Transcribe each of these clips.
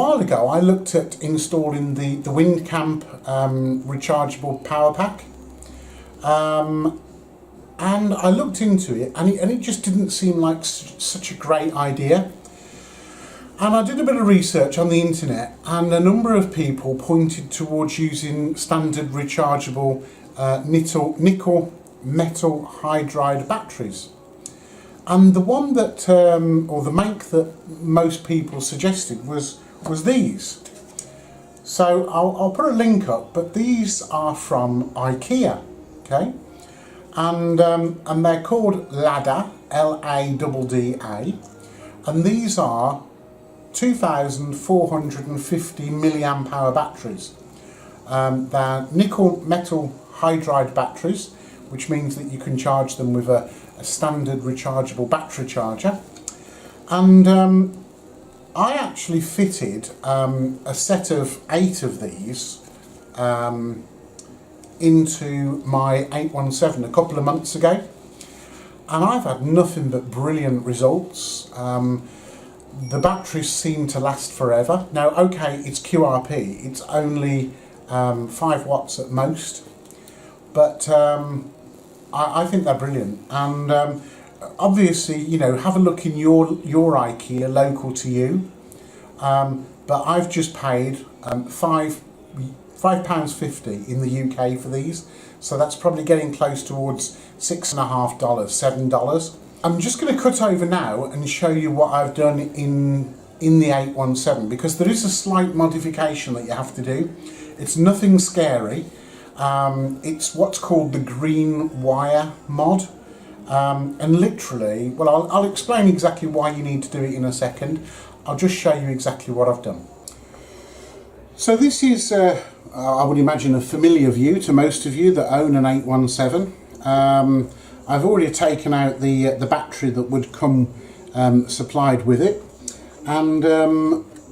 while ago I looked at installing the WindCamp rechargeable power pack, and I looked into it, and it just didn't seem like such a great idea. And I did a bit of research on the internet, and a number of people pointed towards using standard rechargeable nickel metal hydride batteries. And the one that, or the make that most people suggested was these. So I'll put a link up, but these are from IKEA, okay? And they're called LADDA, L-A-D-D-A, and these are 2,450 milliamp hour batteries. They're nickel metal hydride batteries, which means that you can charge them with a standard rechargeable battery charger. And I actually fitted a set of 8 of these into my 817 a couple of months ago, and I've had nothing but brilliant results. The batteries seem to last forever. Now, okay, it's QRP, it's only 5 watts at most, but I think they're brilliant. And obviously, you know, have a look in your IKEA local to you. But I've just paid £5.50 in the UK for these, so that's probably getting close towards $6.50, $7. I'm just going to cut over now and show you what I've done in the 817, because there is a slight modification that you have to do. It's nothing scary. It's what's called the green wire mod, and literally, well, I'll explain exactly why you need to do it in a second. I'll just show you exactly what I've done. So this is, I would imagine, a familiar view to most of you that own an 817. I've already taken out the battery that would come supplied with it, and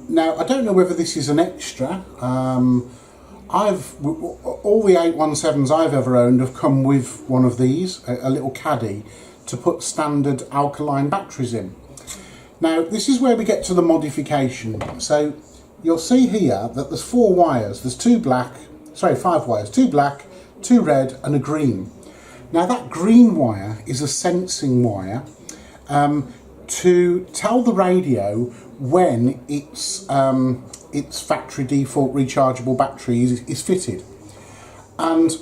now I don't know whether this is an extra. All the 817s I've ever owned have come with one of these, a little caddy to put standard alkaline batteries in. Now this is where we get to the modification. So you'll see here that there's 4 wires. There's 5 wires, 2 black, 2 red and a green. Now that green wire is a sensing wire to tell the radio when its factory default rechargeable battery is fitted. And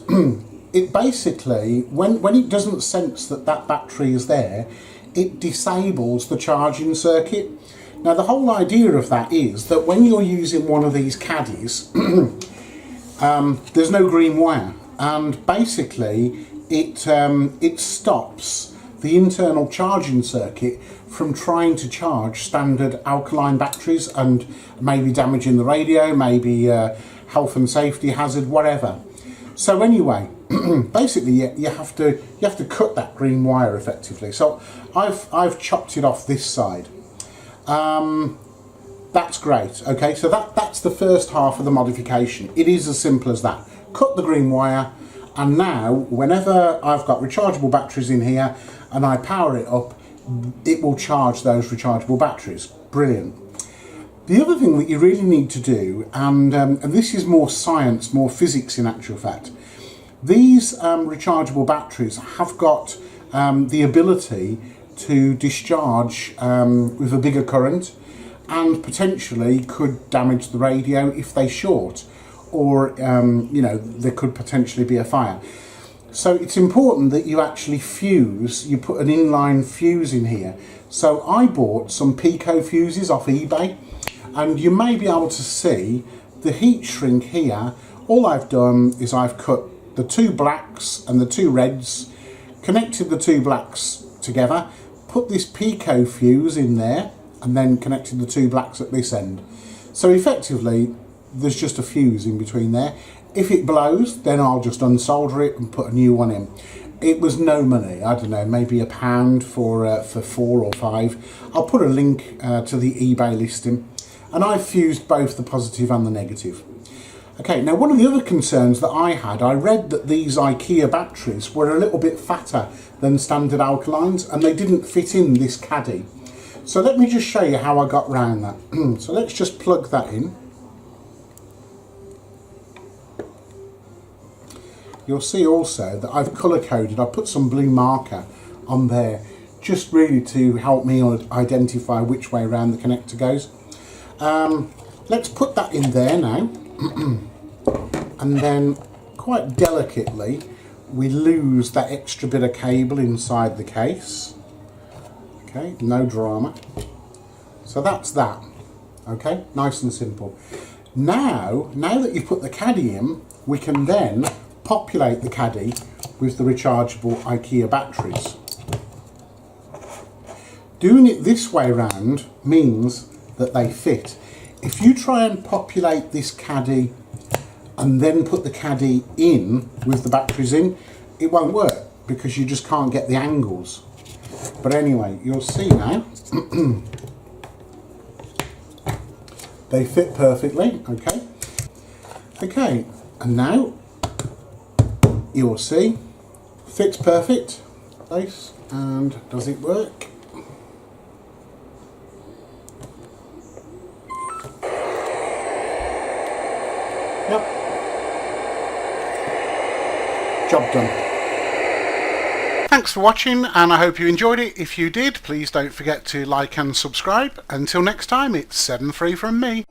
it basically, when it doesn't sense that battery is there, it disables the charging circuit. Now the whole idea of that is that when you're using one of these caddies, there's no green wire, and basically it stops the internal charging circuit from trying to charge standard alkaline batteries and maybe damaging the radio, maybe health and safety hazard, whatever. So anyway, basically you have to cut that green wire effectively. So I've chopped it off this side. That's great. Okay, so that's the first half of the modification. It is as simple as that. Cut the green wire, and now whenever I've got rechargeable batteries in here and I power it up, it will charge those rechargeable batteries. Brilliant. The other thing that you really need to do, and this is more science, more physics in actual fact, these rechargeable batteries have got the ability to discharge with a bigger current, and potentially could damage the radio if they short, or you know, there could potentially be a fire. So it's important that you actually fuse, you put an inline fuse in here. So I bought some Pico fuses off eBay, and you may be able to see the heat shrink here. All I've done is I've cut the 2 blacks and the 2 reds, connected the 2 blacks together, put this Pico fuse in there, and then connected the 2 blacks at this end. So effectively there's just a fuse in between there. If it blows, then I'll just unsolder it and put a new one in. It was no money, I don't know, maybe £1 for 4 or 5. I'll put a link to the eBay listing, and I've fused both the positive and the negative. Okay, now one of the other concerns that I had, I read that these IKEA batteries were a little bit fatter than standard alkalines, and they didn't fit in this caddy. So let me just show you how I got round that. So let's just plug that in. You'll see also that I've colour coded, I put some blue marker on there just really to help me identify which way around the connector goes. Let's put that in there now. And then quite delicately we lose that extra bit of cable inside the case. Okay, no drama. So that's that. Okay, nice and simple. Now that you've put the caddy in, we can then populate the caddy with the rechargeable IKEA batteries. Doing it this way round means that they fit. If you try and populate this caddy and then put the caddy in with the batteries in, it won't work because you just can't get the angles. But anyway, you'll see now they fit perfectly. Okay, and now you'll see fits perfect. Place, and does it work? Yep. Job done. Thanks for watching, and I hope you enjoyed it. If you did, please don't forget to like and subscribe. Until next time, it's 7-3 from me.